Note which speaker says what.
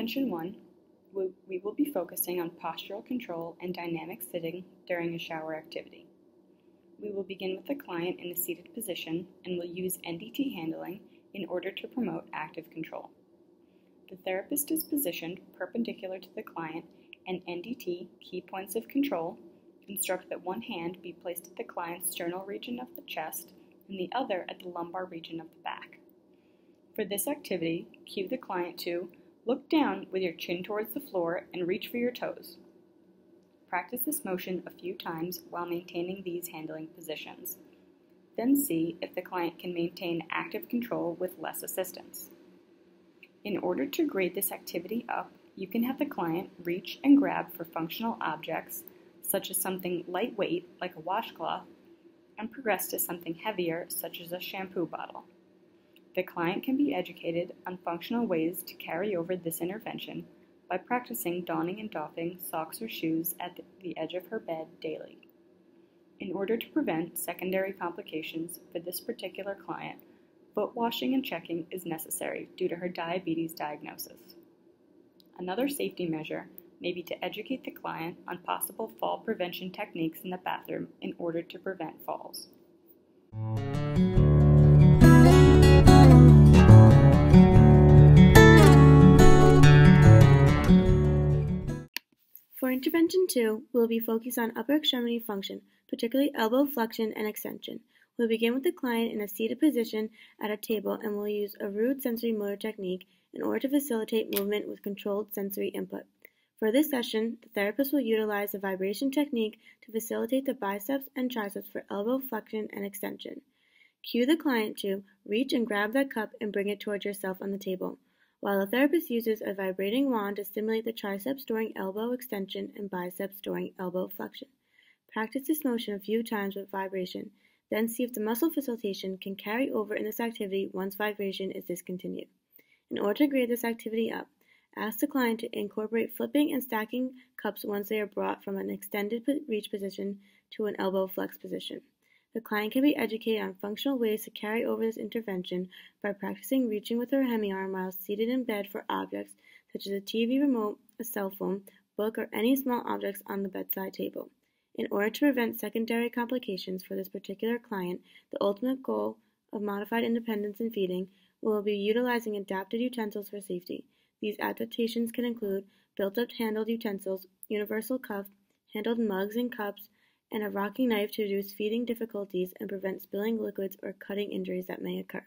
Speaker 1: Intervention 1, we will be focusing on postural control and dynamic sitting during a shower activity. We will begin with the client in a seated position and will use NDT handling in order to promote active control. The therapist is positioned perpendicular to the client, and NDT, key points of control, instruct that one hand be placed at the client's sternal region of the chest and the other at the lumbar region of the back. For this activity, cue the client to look down with your chin towards the floor and reach for your toes. Practice this motion a few times while maintaining these handling positions. Then see if the client can maintain active control with less assistance. In order to grade this activity up, you can have the client reach and grab for functional objects, such as something lightweight like a washcloth, and progress to something heavier, such as a shampoo bottle. The client can be educated on functional ways to carry over this intervention by practicing donning and doffing socks or shoes at the edge of her bed daily. In order to prevent secondary complications for this particular client, foot washing and checking is necessary due to her diabetes diagnosis. Another safety measure may be to educate the client on possible fall prevention techniques in the bathroom in order to prevent falls.
Speaker 2: For Intervention 2, we will be focused on upper extremity function, particularly elbow flexion and extension. We'll begin with the client in a seated position at a table and we'll use a rude sensory motor technique in order to facilitate movement with controlled sensory input. For this session, the therapist will utilize the vibration technique to facilitate the biceps and triceps for elbow flexion and extension. Cue the client to reach and grab that cup and bring it towards yourself on the table, while the therapist uses a vibrating wand to stimulate the triceps during elbow extension and biceps during elbow flexion. Practice this motion a few times with vibration, then see if the muscle facilitation can carry over in this activity once vibration is discontinued. In order to grade this activity up, ask the client to incorporate flipping and stacking cups once they are brought from an extended reach position to an elbow flex position. The client can be educated on functional ways to carry over this intervention by practicing reaching with her hemiarm while seated in bed for objects such as a TV remote, a cell phone, book, or any small objects on the bedside table. In order to prevent secondary complications for this particular client, the ultimate goal of modified independence in feeding will be utilizing adapted utensils for safety. These adaptations can include built-up handled utensils, universal cup, handled mugs and cups, and a rocking knife to reduce feeding difficulties and prevent spilling liquids or cutting injuries that may occur.